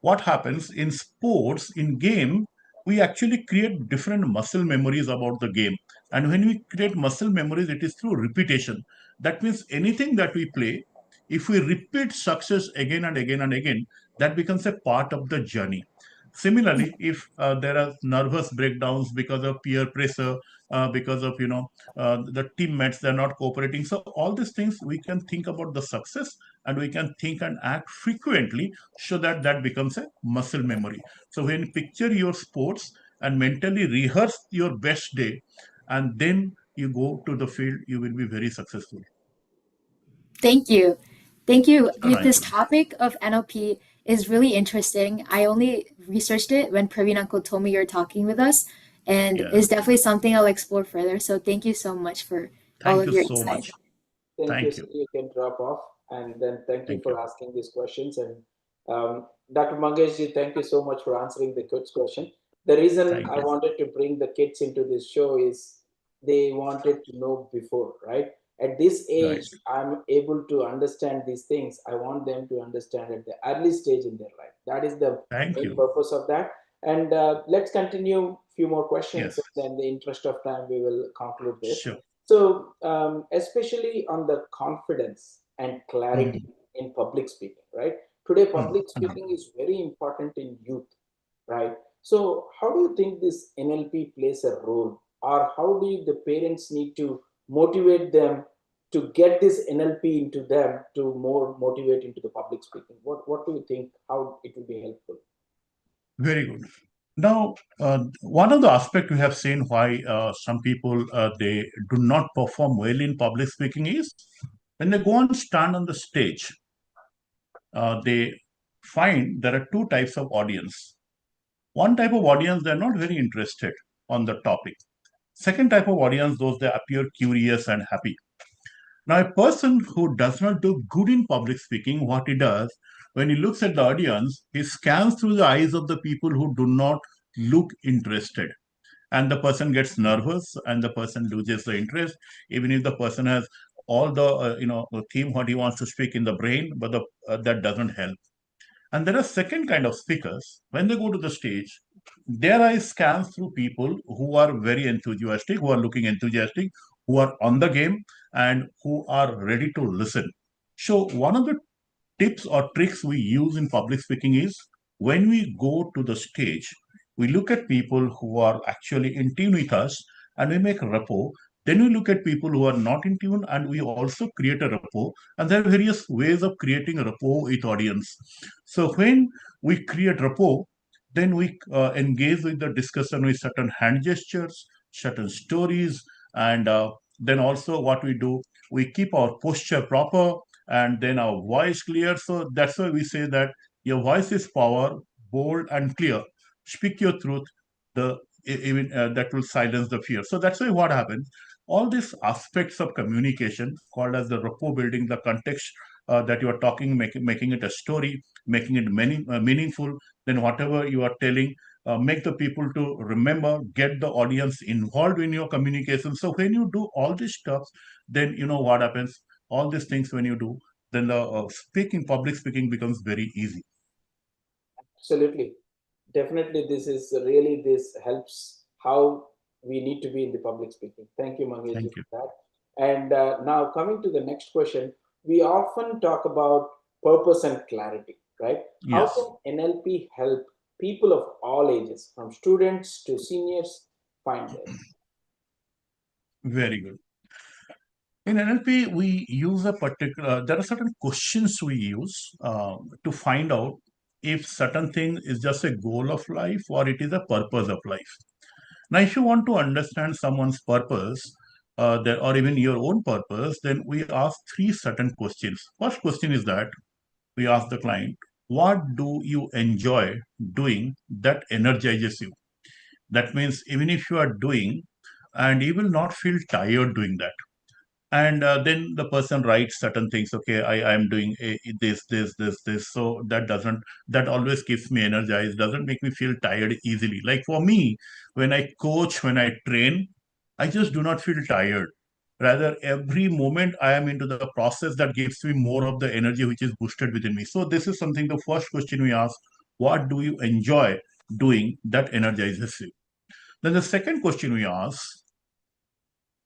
what happens in sports in game, we actually create different muscle memories about the game, and when we create muscle memories it is through repetition. That means anything that we play, if we repeat success again and again and again, that becomes a part of the journey. Similarly, if there are nervous breakdowns because of peer pressure, because of the teammates they're not cooperating, so all these things we can think about the success, and we can think and act frequently so that that becomes a muscle memory. So when you picture your sports and mentally rehearse your best day, and then you go to the field, you will be very successful. Thank you. Thank you. So nice. This topic of NLP is really interesting. I only researched it when Praveen Uncle told me you're talking with us, and Yeah. it's definitely something I'll explore further. So thank you so much for all Thank of you your so insight. much. Thank you, Thank sir. you. You can drop off. And then thank you Thank for you. asking these questions. And Dr. Mangeshji, thank you so much for answering the kids' question. The reason Thank I you. wanted to bring the kids into this show is they wanted to know before, right? At this Right. age, I'm able to understand these things. I want them to understand at the early stage in their life. That is the Thank main you. purpose of that. And let's continue a few more questions. Yes. And then, in the interest of time, we will conclude this. Sure. So, especially on the confidence and clarity Mhm. in public speaking, right? Today, Mhm. public Mhm. speaking is very important in youth, right? So, how do you think this NLP plays a role, or how do the parents need to motivate them to get this NLP into them to more motivate into the public speaking? What do you think? How it will be helpful? Very good. Now, one of the aspects we have seen why some people they do not perform well in public speaking is when they go and stand on the stage, they find there are two types of audience. One type of audience, they're not very interested on the topic. Second type of audience, those they appear curious and happy. Now, a person who does not do good in public speaking, what he does when he looks at the audience, he scans through the eyes of the people who do not look interested. And the person gets nervous and the person loses the interest, even if the person has all the theme what he wants to speak in the brain, but that doesn't help. And there are second kind of speakers. When they go to the stage, their eyes scan through people who are very enthusiastic, who are looking enthusiastic, who are on the game, and who are ready to listen. So one of the tips or tricks we use in public speaking is when we go to the stage, we look at people who are actually in tune with us and we make rapport. Then we look at people who are not in tune and we also create a rapport. And there are various ways of creating a rapport with audience. So when we create rapport, then we engage with the discussion with certain hand gestures, certain stories, and then also what we do, we keep our posture proper and then our voice clear. So that's why we say that your voice is power, bold and clear. Speak your truth. The even that will silence the fear. So that's why what happens. All these aspects of communication, called as the rapport building, the context that you are talking, making it a story, making it meaningful. Then whatever you are telling, make the people to remember, get the audience involved in your communication. So when you do all this stuff, then you know what happens. All these things when you do, then the public speaking becomes very easy. Absolutely. Definitely, this helps how we need to be in the public speaking. Thank you, Mangesh, Thank you. for that. And now coming to the next question, we often talk about purpose and clarity, right? How Yes, can NLP help people of all ages, from students to seniors, find this? very good. In NLP, we use there are certain questions we use to find out if certain thing is just a goal of life or it is a purpose of life. Now, if you want to understand someone's purpose, or even your own purpose, then we ask three certain questions. First question is that we ask the client, what do you enjoy doing that energizes you? That means even if you are doing, and you will not feel tired doing that. And then the person writes certain things. Okay, I am doing this. So that always keeps me energized, doesn't make me feel tired easily. Like for me, when I coach, when I train, I just do not feel tired. Rather, every moment I am into the process that gives me more of the energy which is boosted within me. So this is something, the first question we ask, what do you enjoy doing that energizes you? Then the second question we ask,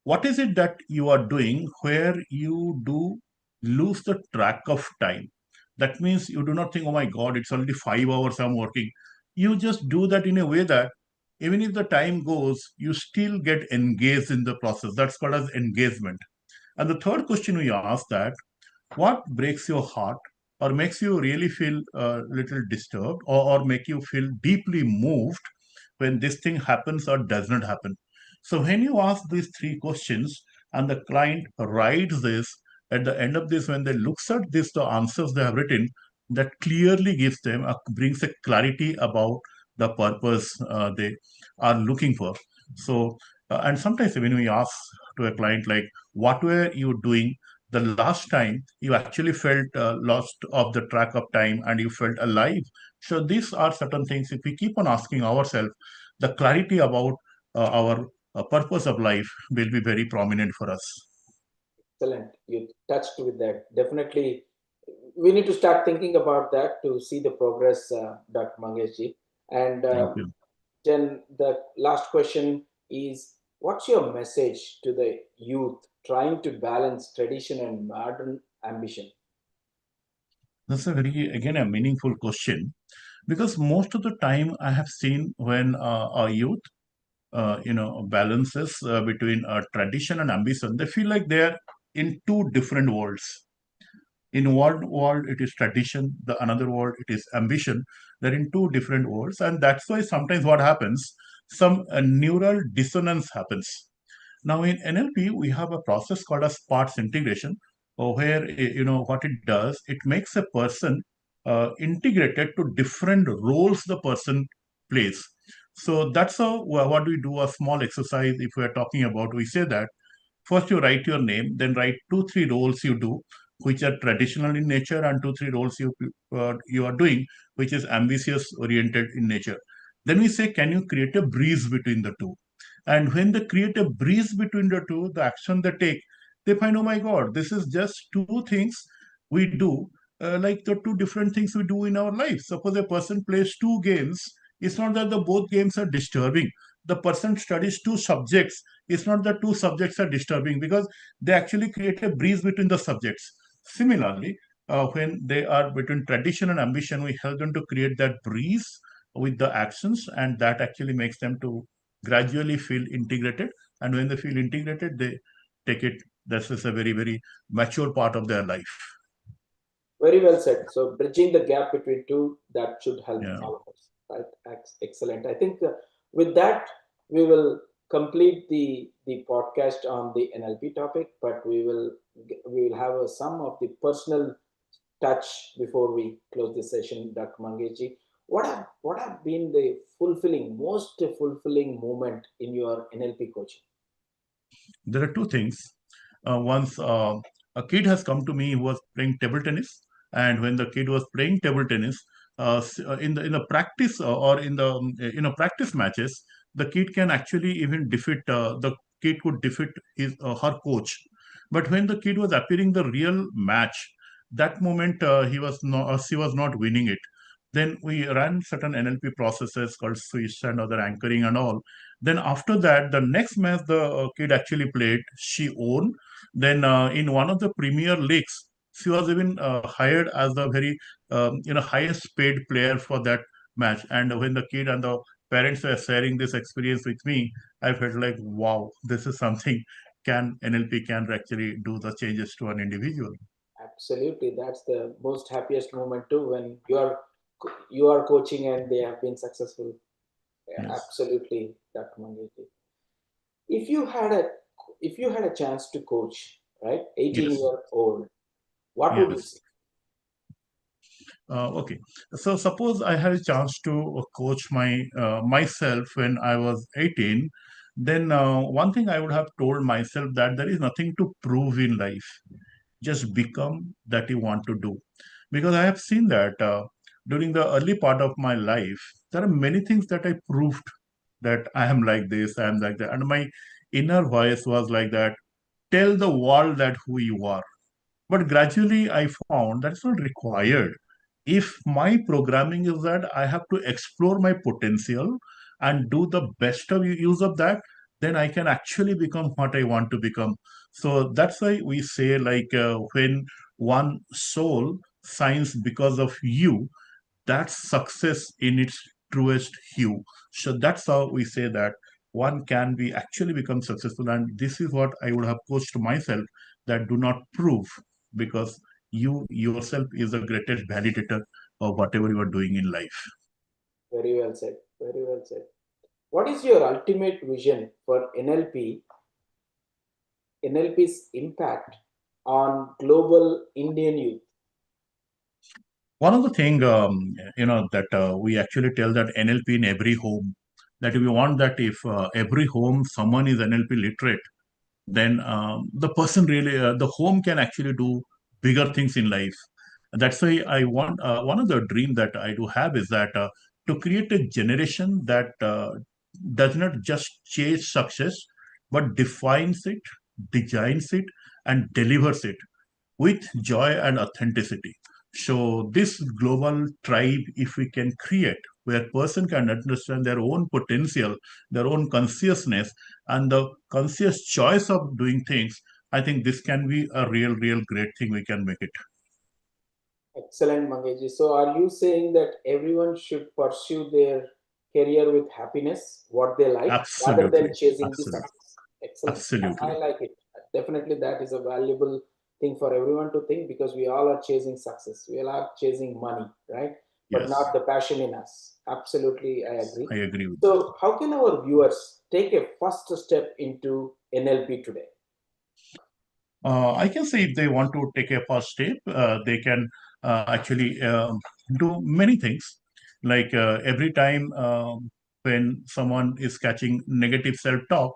what is it that you are doing where you do lose the track of time? That means you do not think, oh my God, it's already 5 hours I'm working. You just do that in a way that even if the time goes, you still get engaged in the process. That's called as engagement. And the third question we ask that, what breaks your heart or makes you really feel a little disturbed, or make you feel deeply moved when this thing happens or does not happen? So when you ask these three questions and the client writes this, at the end of this, when they looks at this, the answers they have written, that clearly gives them brings a clarity about the purpose they are looking for. So and sometimes when we ask to a client like, what were you doing the last time you actually felt lost of the track of time and you felt alive? So these are certain things, if we keep on asking ourselves, the clarity about our purpose of life will be very prominent for us. Excellent. You touched with that. Definitely, we need to start thinking about that to see the progress, Dr. Mangeshji. And Thank you. then the last question is, what's your message to the youth trying to balance tradition and modern ambition? That's a very, again, a meaningful question, because most of the time I have seen when our youth, balances between tradition and ambition, they feel like they're in two different worlds. In one world, it is tradition. The another world, it is ambition. They're in two different worlds, and that's why sometimes what happens, some neural dissonance happens. Now in NLP, we have a process called as parts integration, where what it does, it makes a person integrated to different roles the person plays. So that's how what we do a small exercise. If we are talking about, we say that first you write your name, then write two, three roles you do, which are traditional in nature, and two, three roles you are doing, which is ambitious oriented in nature. Then we say, can you create a breeze between the two? And when they create a breeze between the two, the action they take, they find, oh my God, this is just two things we do, like the two different things we do in our life. Suppose a person plays two games, it's not that the both games are disturbing. The person studies two subjects, it's not that two subjects are disturbing, because they actually create a breeze between the subjects. Similarly, when they are between tradition and ambition, we help them to create that breeze with the actions, and that actually makes them to gradually feel integrated. And when they feel integrated, they take it. This is a very, very mature part of their life. Very well said. So bridging the gap between two, that should help Yeah. all of us, right? Excellent. I think with that we will complete the podcast on the NLP topic, but we will have some of the personal touch before we close the session, Dr. Mangeshi. What have been the most fulfilling moment in your NLP coaching? There are two things. Once a kid has come to me who was playing table tennis, and when the kid was playing table tennis, in the practice or in the practice matches, the kid can actually even defeat the kid could defeat his her coach. But when the kid was appearing the real match, that moment he was not she was not winning it. Then we ran certain NLP processes called switch and other anchoring and all. Then after that, the next match the kid actually played, she won. Then in one of the Premier Leagues, she was even hired as the very highest paid player for that match. And when the kid and the parents were sharing this experience with me, I felt like, wow, this is something can NLP can actually do the changes to an individual. Absolutely, that's the most happiest moment too, when you are coaching and they have been successful. Yeah, Yes, absolutely, Dr. Mangeshi. If you had a if you had a chance to coach, right, 18 yes, year old, what would you yes. say? Okay, so suppose I had a chance to coach myself when I was 18, then one thing I would have told myself that there is nothing to prove in life. Just become that you want to do. Because I have seen that during the early part of my life, there are many things that I proved that I am like this, I am like that. And my inner voice was like that, tell the world that who you are. But gradually, I found that's not required. If my programming is that I have to explore my potential and do the best of use of that, then I can actually become what I want to become. So that's why we say, like, when one soul shines because of you, that's success in its truest hue. So that's how we say that one can be actually become successful. And this is what I would have coached myself, that do not prove, because you yourself is the greatest validator of whatever you are doing in life. Very well said. Very well said. What is your ultimate vision for NLP's impact on global Indian youth? One of the thing that we actually tell that NLP in every home, that we want that if every home someone is NLP literate, then the person really, the home can actually do bigger things in life. That's why I want, one of the dream that I do have is that to create a generation that does not just chase success, but defines it, designs it, and delivers it with joy and authenticity. So this global tribe, if we can create, where person can understand their own potential, their own consciousness, and the conscious choice of doing things, I think this can be a real, real great thing. We can make it. Excellent, Mangeji. So, are you saying that everyone should pursue their career with happiness, what they like, rather than Absolutely, chasing the absolutely, success? Excellent. I absolutely. like it. Definitely, that is a valuable thing for everyone to think, because we all are chasing success. We all are chasing money, right? But Yes, not the passion in us. Absolutely, I agree. I agree with that. So, how can our viewers take a first step into NLP today? I can say if they want to take a first step, they can actually do many things. Like every time when someone is catching negative self-talk,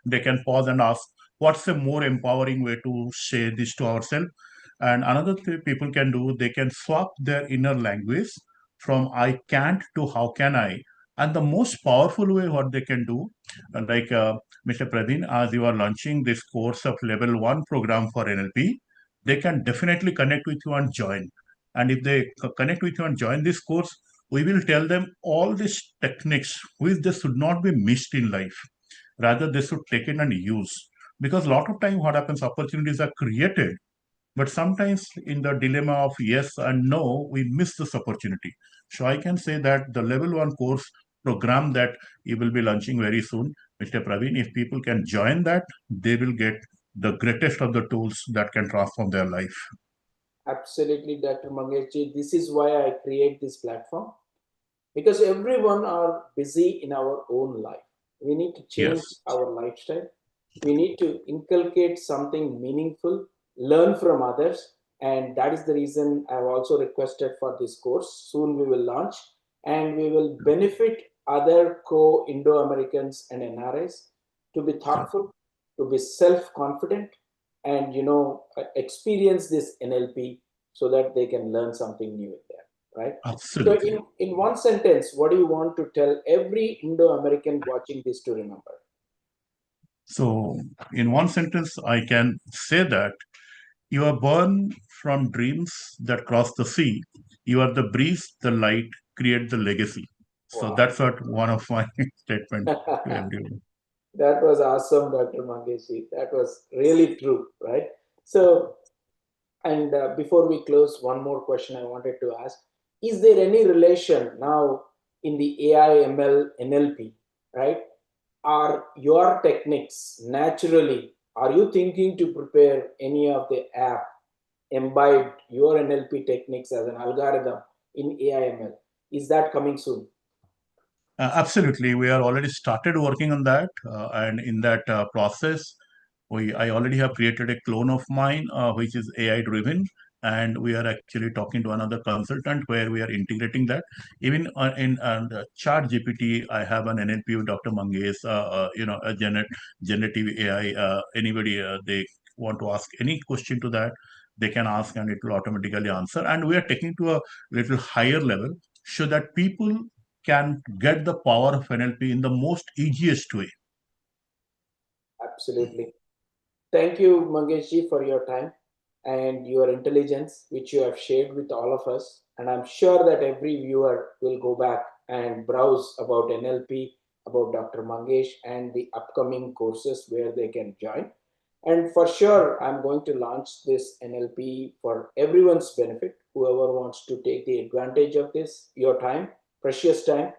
they can pause and ask, what's a more empowering way to say this to ourselves? And another thing people can do, they can swap their inner language from I can't to how can I. And the most powerful way what they can do, like Mr. Pradin, as you are launching this course of level one program for NLP, they can definitely connect with you and join. And if they connect with you and join this course, we will tell them all these techniques which they should not be missed in life. Rather, they should take it and use. Because a lot of time, what happens, opportunities are created, but sometimes in the dilemma of yes and no, we miss this opportunity. So I can say that the level one course program that you will be launching very soon, Mr. Praveen, if people can join that, they will get the greatest of the tools that can transform their life. Absolutely, Dr. Mangeshji. This is why I create this platform, because everyone are busy in our own life. We need to change Yes, our lifestyle. We need to inculcate something meaningful, learn from others, and that is the reason I've also requested for this course. Soon we will launch, and we will benefit other co-Indo-Americans and NRIs to be sure. thoughtful, to be self-confident, and experience this NLP so that they can learn something new in there, right? So, Absolutely. in one sentence, what do you want to tell every Indo American watching this to remember? So, in one sentence, I can say that you are born from dreams that cross the sea. You are the breeze, the light, create the legacy. So Wow. that's what one of my statement to everyone. That was awesome, Dr. Mangeshi. That was really true, right? So, and before we close, one more question I wanted to ask. Is there any relation now in the AI, ML, NLP, right? Are your techniques naturally, are you thinking to prepare any of the app imbibe your NLP techniques as an algorithm in AI/ML? Is that coming soon? Absolutely, we are already started working on that, and in that process, I already have created a clone of mine, which is AI driven, and we are actually talking to another consultant where we are integrating that. Even in Chat GPT, I have an NLP with Dr. Mangesh, a generative AI. Anybody they want to ask any question to that, they can ask, and it will automatically answer. And we are taking to a little higher level so that people can get the power of NLP in the most easiest way. Absolutely. Thank you, Mangesh for your time and your intelligence, which you have shared with all of us. And I'm sure that every viewer will go back and browse about NLP, about Dr. Mangesh, and the upcoming courses where they can join. And for sure, I'm going to launch this NLP for everyone's benefit. Whoever wants to take the advantage of this, your time, precious time,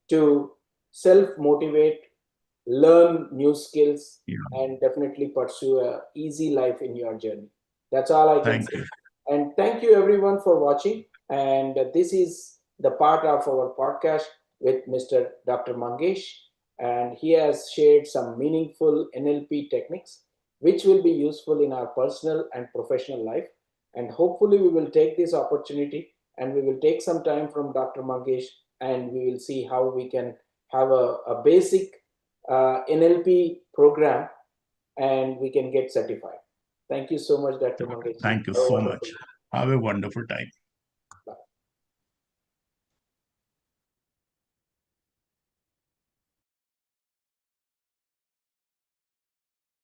to self motivate, learn new skills, Yeah. and definitely pursue a easy life in your journey. That's all I can Thank say. you. And thank you everyone for watching. And this is the part of our podcast with Mr. Dr. Mangesh, and he has shared some meaningful NLP techniques which will be useful in our personal and professional life. And hopefully, we will take this opportunity and we will take some time from Dr. Mangesh, and we will see how we can have a basic NLP program and we can get certified. Thank you so much, Dr. Mangesh. Thank you Have a so much. wonderful day. Have a wonderful time.